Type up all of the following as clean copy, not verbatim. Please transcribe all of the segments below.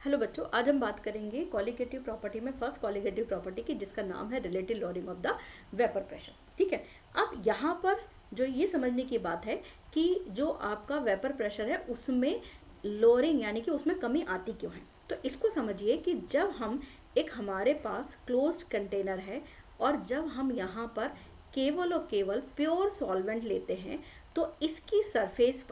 Hello बच्चों, आज हम बात करेंगे कॉलिगेटिव प्रॉपर्टी में फर्स्ट कॉलिगेटिव प्रॉपर्टी की, जिसका नाम है relative lowering of the vapour pressure. ठीक है, अब यहाँ पर जो ये समझने की बात है कि जो आपका वेपर प्रेशर है उसमें लोअरिंग यानी कि उसमें कमी आती क्यों है। तो इसको समझिए कि जब हम एक हमारे पास क्लोज्ड कंटेनर है और जब हम यहाँ पर केवल और केवल प्योर सॉल्वेंट लेते हैं तो इसकी सरफेस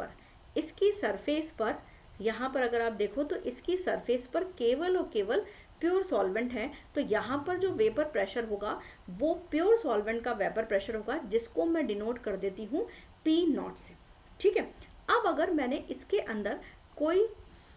पर यहाँ पर अगर आप देखो तो इसकी सरफेस पर केवल और केवल प्योर सॉल्वेंट है, तो यहाँ पर जो वेपर प्रेशर होगा वो प्योर सॉल्वेंट का वेपर प्रेशर होगा, जिसको मैं डिनोट कर देती हूँ P0 से। ठीक है, अब अगर मैंने इसके अंदर कोई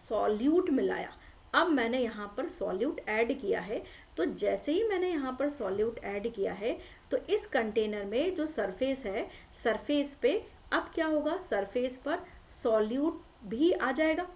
सॉल्यूट मिलाया, अब मैंने यहाँ पर सॉल्यूट ऐड किया है, तो जैसे ही मैंने यहाँ पर सॉल्यूट ऐड किया है तो इस कंटेनर में जो सरफेस है, सरफेस पे अब क्या होगा, सरफेस पर सॉल्यूट भी आ जाएगा।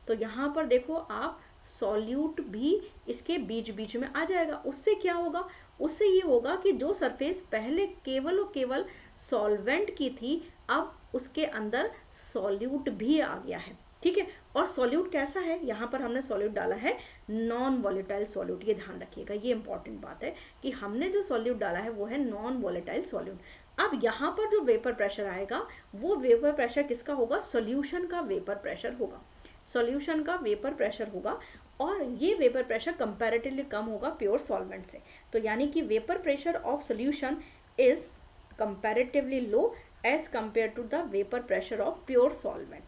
तो यहाँ पर देखो आप, सॉल्यूट भी इसके बीच बीच में आ जाएगा। उससे क्या होगा, उससे ये होगा कि जो सरफेस पहले केवल और केवल सॉल्वेंट की थी, अब उसके अंदर सॉल्यूट भी आ गया है। ठीक है, और सॉल्यूट कैसा है, यहाँ पर हमने सॉल्यूट डाला है नॉन वॉलेटाइल सॉल्यूट। ये ध्यान रखिएगा, ये इंपॉर्टेंट बात है कि हमने जो सॉल्यूट डाला है वो है नॉन वॉलेटाइल सॉल्यूट। अब यहाँ पर जो वेपर प्रेशर आएगा वो वेपर प्रेशर किसका होगा, सॉल्यूशन का वेपर प्रेशर होगा। सॉल्यूशन का वेपर प्रेशर होगा और ये वेपर प्रेशर कंपैरेटिवली कम होगा प्योर सॉल्वेंट से। तो यानी कि vapour pressure of solution is comparatively low as compare to the vapour pressure of pure solvent.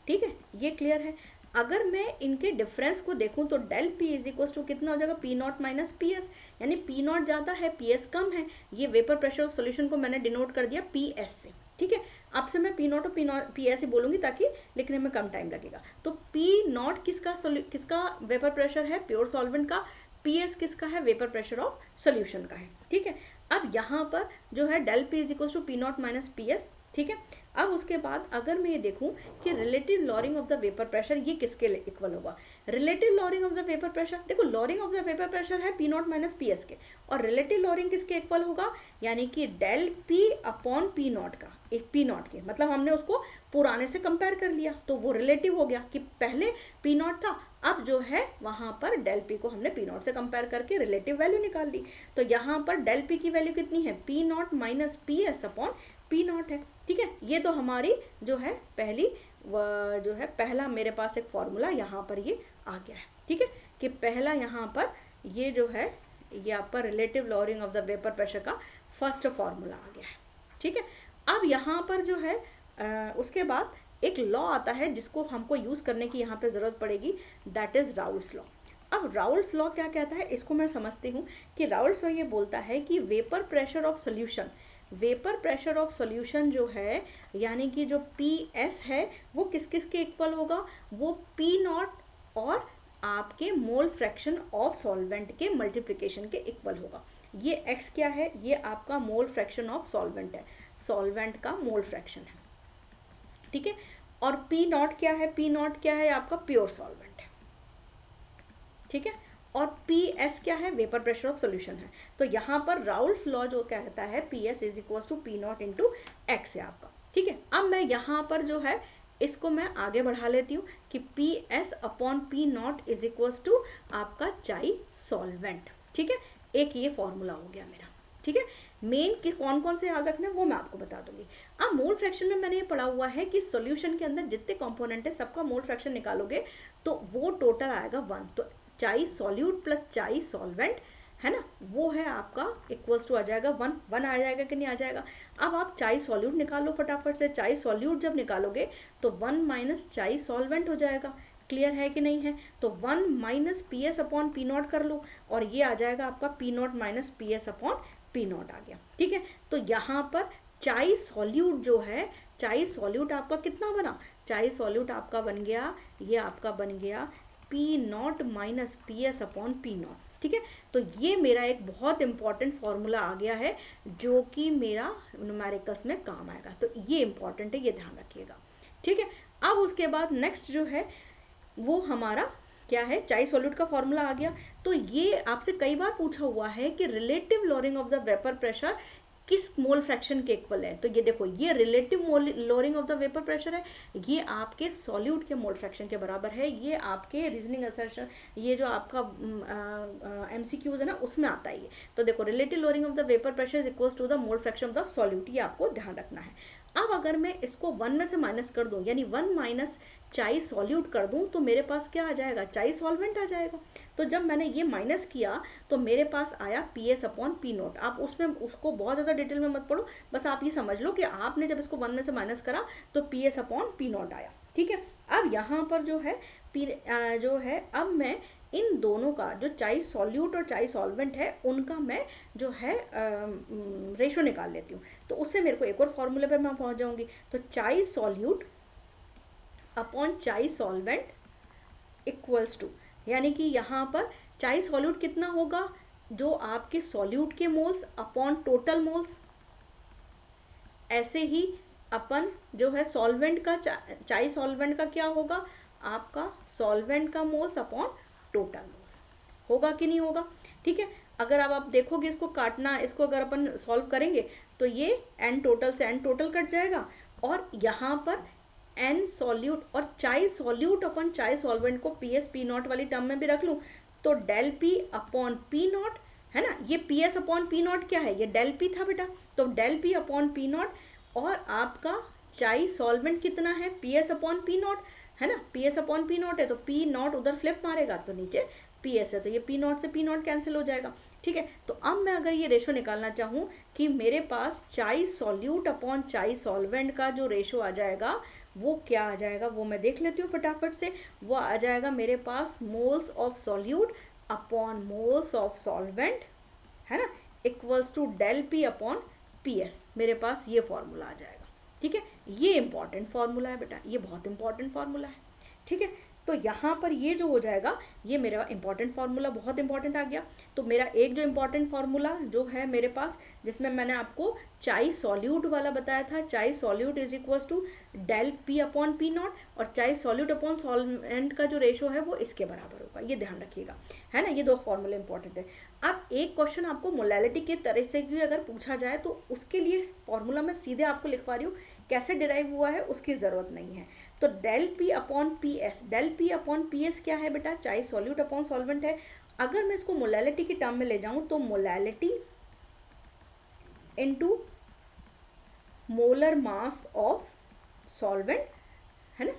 ठीक है, ये क्लियर है। अगर मैं इनके डिफरेंस को देखूं तो del P is equal to कितना हो जाएगा, P not minus P S, यानी पी नॉट ज़्यादा है पी एस कम है। ये वेपर प्रेशर ऑफ सोल्यूशन को मैंने डिनोट कर दिया पी एस से। ठीक है, आपसे मैं पी नॉट और पी एस ही बोलूंगी ताकि लिखने में कम टाइम लगेगा। तो पी नॉट किसका वेपर प्रेशर है, प्योर सॉल्वेंट का। पी एस किसका है, वेपर प्रेशर ऑफ सोल्यूशन का है। ठीक है, अब यहाँ पर जो है del P is equal to P not minus P S. ठीक है, अब उसके बाद अगर मैं ये देखूं कि relative lowering of the vapour pressure ये किसके इक्वल होगा, relative lowering of the vapour pressure, देखो lowering of the vapour pressure है P not minus P S के, और रिलेटिव लॉरिंग किसके इक्वल होगा, यानी कि del P upon P naught का, एक पी नॉट के, मतलब हमने उसको पुराने से कंपेयर कर लिया तो वो रिलेटिव हो गया कि पहले पी नॉट था, अब जो है वहां पर डेल पी को हमने पी नॉट से कंपेयर करके रिलेटिव वैल्यू निकाल ली। तो यहाँ पर डेल पी की वैल्यू कितनी है, P not minus P S upon P not है। ठीक है, ये तो हमारी जो है पहला मेरे पास एक फॉर्मूला यहाँ पर ये आ गया है। ठीक है, कि पहला यहाँ पर ये जो है ये आपका relative lowering of the vapour pressure का फर्स्ट फॉर्मूला आ गया है। ठीक है, अब यहाँ पर जो है उसके बाद एक लॉ आता है जिसको हमको यूज करने की यहाँ पे जरूरत पड़ेगी, दैट इज राउल्स लॉ। अब राउल्स लॉ क्या कहता है, इसको मैं समझती हूँ कि राउल्स लॉ ये बोलता है कि वेपर प्रेशर ऑफ सोल्यूशन जो है, यानी कि जो पी एस है वो किस किस के इक्वल होगा, वो पी नॉट और आपके मोल फ्रैक्शन ऑफ सॉल्वेंट के मल्टीप्लिकेशन के इक्वल होगा। ये एक्स क्या है, ये आपका मोल फ्रैक्शन ऑफ सॉल्वेंट है, सॉल्वेंट का मोल फ्रैक्शन है। ठीक है, और पी नॉट क्या है, पी नॉट क्या है आपका प्योर सॉल्वेंट है। ठीक है, और पी एस क्या है, वेपर प्रेशर ऑफ सोल्यूशन है। तो यहाँ पर राउल्स लॉ जो कहता है P S is equal to P not into X है आपका। ठीक है, अब मैं यहाँ पर जो है इसको मैं आगे बढ़ा लेती हूँ कि P S upon P not is equal to आपका चाई सॉल्वेंट। ठीक है, एक ये फॉर्मूला हो गया मेरा। ठीक है, मेन के कौन कौन से याद रखना है वो मैं आपको बता दूंगी। अब मोल फ्रैक्शन में मैंने ये पढ़ा हुआ है कि सॉल्यूशन के अंदर जितने कंपोनेंट है सबका मोल फ्रैक्शन निकालोगे तो वो टोटल आएगा 1। तो चाई सॉल्यूट प्लस चाई सॉल्वेंट है ना, वो है आपका इक्वल्स टू आ जाएगा 1 आ जाएगा कि नहीं आ जाएगा। अब आप चाई सॉल्यूट निकालो फटाफट से, चाई सॉल्यूट जब निकालोगे तो 1 माइनस चाई सॉल्वेंट हो जाएगा। क्लियर है कि नहीं है, तो 1 minus P S upon P naught कर लो और ये आ जाएगा आपका P not minus P S upon P naught आ गया। ठीक है, तो यहाँ पर चाई सॉल्यूट जो है, चाई सॉल्यूट आपका कितना बना, चाई सॉल्यूट आपका बन गया, ये आपका बन गया P not minus P S upon P not. ठीक है, तो ये मेरा एक बहुत इंपॉर्टेंट फॉर्मूला आ गया है जो कि मेरा न्यूमेरिकल्स में काम आएगा। तो ये इंपॉर्टेंट है, ये ध्यान रखिएगा। ठीक है, अब उसके बाद नेक्स्ट जो है वो हमारा क्या है, चाई सॉल्यूट का फॉर्मूला आ गया। तो ये आपसे कई बार पूछा हुआ है कि relative lowering of the vapour pressure किस मोल फ्रैक्शन के इक्वल है। तो ये देखो, ये relative lowering of the vapour pressure है, ये आपके सॉल्यूट के मोल फ्रैक्शन के बराबर है, ये आपके रीजनिंग असर्शन, ये जो आपका MCQs है ना उसमें आता है ये। तो देखो, relative lowering of the vapour pressure is equal to the mole fraction of the solute, ये आपको ध्यान रखना है। अब अगर मैं इसको 1 में से माइनस कर दूं, यानी 1 माइनस चाई सॉल्यूट कर दूं, तो मेरे पास क्या आ जाएगा, चाई सॉल्वेंट आ जाएगा। तो जब मैंने ये माइनस किया तो मेरे पास आया PS अपॉन पी नोट। आप उसमें उसको बहुत ज़्यादा डिटेल में मत पढ़ो, बस आप ये समझ लो कि आपने जब इसको 1 में से माइनस करा तो PS अपॉन पी नोट आया। ठीक है, अब यहाँ पर जो है जो है, अब मैं इन दोनों का जो चाई सॉल्यूट और चाई सॉल्वेंट है उनका मैं जो है रेशो निकाल लेती हूँ। तो उससे मेरे को एक और फॉर्मूले पे मैं पहुँच जाऊँगी। तो चाई सॉल्यूट अपॉन चाई सॉल्वेंट इक्वल्स टू, यानी कि यहाँ पर चाई सॉल्यूट कितना होगा, जो आपके सॉल्यूट के मोल्स अपॉन टोटल मोल्स, ऐसे ही अपन जो है सॉल्वेंट का चाई सॉल्वेंट का क्या होगा, आपका सॉल्वेंट का मोल्स अपॉन टोटल मोल्स, होगा कि नहीं होगा। ठीक है, अगर अब आप देखोगे इसको काटना, इसको अगर अपन सॉल्व करेंगे तो ये n टोटल से n टोटल कट जाएगा, और यहाँ पर n सॉल्यूट और चाई सॉल्यूट अपन चाई सॉल्वेंट को PS पी नॉट वाली टर्म में भी रख लूँ तो del P upon P not है ना, ये PS अपॉन पी नॉट क्या है, ये डेल P था बेटा, तो del P upon P not, और आपका चाई सॉल्वेंट कितना है, PS अपॉन पी नॉट है ना, PS अपॉन पी नॉट है तो पी नॉट उधर फ्लिप मारेगा तो नीचे PS है, तो ये पी नॉट से पी नॉट कैंसिल हो जाएगा। ठीक है, तो अब मैं अगर ये रेशो निकालना चाहूँ कि मेरे पास चाई सॉल्यूट अपॉन चाई सॉल्वेंट का जो रेशो आ जाएगा वो क्या आ जाएगा, वो मैं देख लेती हूँ फटाफट से। वो आ जाएगा मेरे पास moles of solute upon moles of solvent है ना, equals to del P upon PS, मेरे पास ये फॉर्मूला आ जाएगा। ठीक है, ये इंपॉर्टेंट फॉर्मूला है बेटा, ये बहुत इंपॉर्टेंट फॉर्मूला है। ठीक है, तो यहाँ पर ये जो हो जाएगा, ये मेरा इंपॉर्टेंट फार्मूला बहुत इंपॉर्टेंट आ गया। तो मेरा एक जो इंपॉर्टेंट फार्मूला जो है मेरे पास, जिसमें मैंने आपको चाई सॉल्यूट वाला बताया था, chi solute is equal to del P upon P not, और चाई सॉल्यूट अपॉन सॉल्वेंट का जो रेशो है वो इसके बराबर होगा, ये ध्यान रखिएगा है ना, ये दो फॉर्मूले इंपॉर्टेंट है। अब एक क्वेश्चन आपको मोलैलिटी के तरह से भी अगर पूछा जाए तो उसके लिए फॉर्मूला मैं सीधे आपको लिखवा रही हूँ, कैसे डिराइव हुआ है उसकी ज़रूरत नहीं है। तो del P upon P S, del P upon P S क्या है बेटा, चाहे सॉल्यूट अपॉन सॉल्वेंट है। अगर मैं इसको मोलैलिटी की टर्म में ले जाऊं तो molality into molar mass of solvent है ना,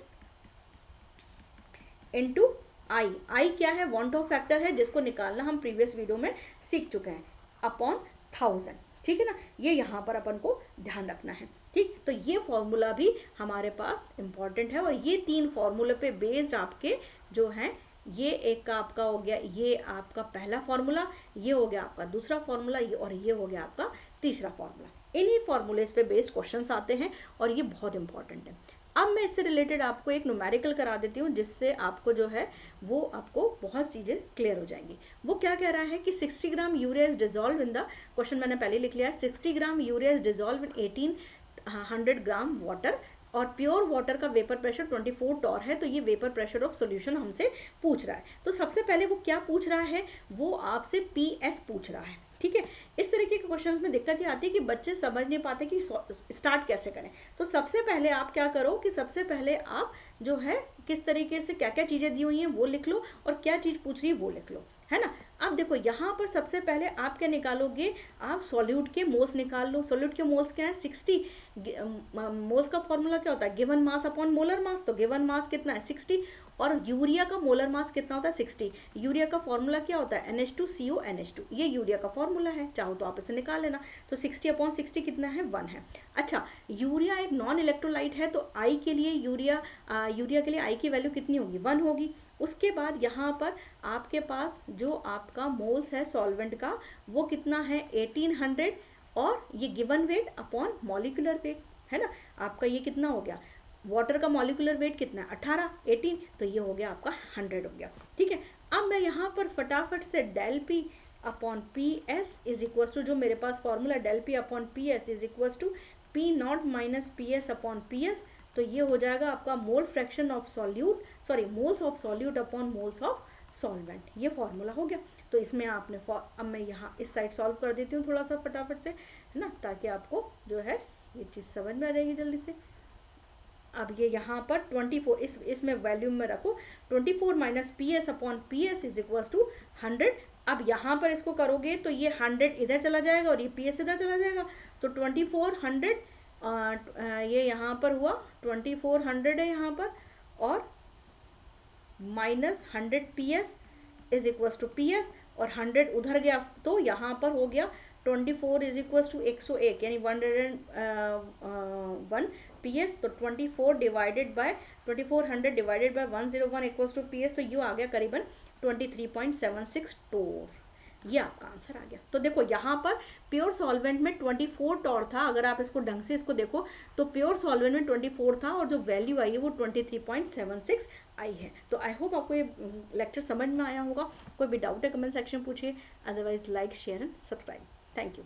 इनटू आई, आई क्या है, वांट ऑफ फैक्टर है जिसको निकालना हम प्रीवियस वीडियो में सीख चुके हैं, अपॉन 1000। ठीक है ना, ये यहाँ पर अपन को ध्यान रखना है। ठीक, तो ये फॉर्मूला भी हमारे पास इंपॉर्टेंट है, और ये तीन फॉर्मूले पे बेस्ड आपके जो है, ये एक आपका हो गया, ये आपका पहला फॉर्मूला, ये हो गया आपका दूसरा फॉर्मूला, ये और ये हो गया आपका तीसरा फॉर्मूला। इन्हीं फॉर्मूलेस पे बेस्ड क्वेश्चंस आते हैं और ये बहुत इंपॉर्टेंट है। अब मैं इससे रिलेटेड आपको एक न्यूमेरिकल करा देती हूँ, जिससे आपको जो है वो आपको बहुत चीज़ें क्लियर हो जाएंगी। वो क्या कह रहा है कि 60 gram urea is dissolve in the, question मैंने पहले लिख लिया है, 60 gram urea is dissolve in 1800 gram water, और प्योर वाटर का वेपर प्रेशर 24 टॉर है। तो ये वेपर प्रेशर ऑफ सॉल्यूशन हमसे पूछ रहा है। तो सबसे पहले वो क्या पूछ रहा है, वो आपसे PS पूछ रहा है। ठीक है, इस तरीके के क्वेश्चंस में दिक्कत ये आती है कि बच्चे समझ नहीं पाते कि स्टार्ट कैसे करें। तो सबसे पहले आप क्या करो कि सबसे पहले आप जो है किस तरीके से क्या क्या चीज़ें दी हुई हैं वो लिख लो, और क्या चीज़ पूछ रही है वो लिख लो, है ना। अब देखो यहाँ पर सबसे पहले आप क्या निकालोगे, आप सॉल्यूट के मोल्स निकाल लो। सॉल्यूट के मोल्स क्या है, 60। मोल्स का फॉर्मूला क्या होता है, given mass upon molar mass, तो गिवन मास कितना है 60, और यूरिया का मोलर मास कितना होता है 60। यूरिया का फॉर्मूला क्या होता है NH2CO NH2, ये यूरिया का फॉर्मूला है, चाहो तो आप इसे निकाल लेना। तो 60 अपॉन 60 कितना है 1 है। अच्छा, यूरिया एक नॉन इलेक्ट्रोलाइट है, तो आई के लिए यूरिया के लिए आई की वैल्यू कितनी होगी 1 होगी। उसके बाद यहाँ पर आपके पास जो आपका मोल्स है सॉल्वेंट का वो कितना है 1800, और ये given weight upon molecular weight है ना, आपका ये कितना हो गया, वाटर का मॉलिक्यूलर वेट कितना है 18 तो ये हो गया आपका 100 हो गया। ठीक है, अब मैं यहाँ पर फटाफट से del P upon P S is equal to, जो मेरे पास formula del P upon P S is equal to P not minus P S upon P S, तो ये हो जाएगा आपका mole fraction of solute, sorry moles of solute upon moles of solvent, ये formula हो गया। तो इसमें आपने अब मैं यहाँ इस साइड सॉल्व कर देती हूँ थोड़ा सा फटाफट से। है ना, ताकि आपको जो है ये चीज़ समझ में आ जाएगी जल्दी से। अब ये यहाँ पर 24 इसमें वैल्यूम में रखो, 24 minus P S upon P S is equal to 100। अब यहाँ पर इसको करोगे तो ये 100 इधर चला जाएगा और ये पी एस इधर चला जाएगा, तो 2400 ये यहाँ पर हुआ 2400 है यहाँ पर, और minus 100 P S is equal to P S, और 100 उधर गया तो यहाँ पर हो गया 24 इज इक्वल टू 101 यानी 101 पी एस। तो 24 divided by 2400 divided by 101 equals to P S, तो ये आ गया करीबन 23.76 टोर। ये आपका आंसर आ गया। तो देखो यहाँ पर प्योर सॉल्वेंट में 24 टॉर था, अगर आप इसको ढंग से इसको देखो तो प्योर सॉल्वेंट में 24 था और जो वैल्यू आई है वो 23.76 आई है। तो आई होप आपको ये लेक्चर समझ में आया होगा। कोई भी डाउट है कमेंट सेक्शन पूछिए, otherwise like share and subscribe. Thank you.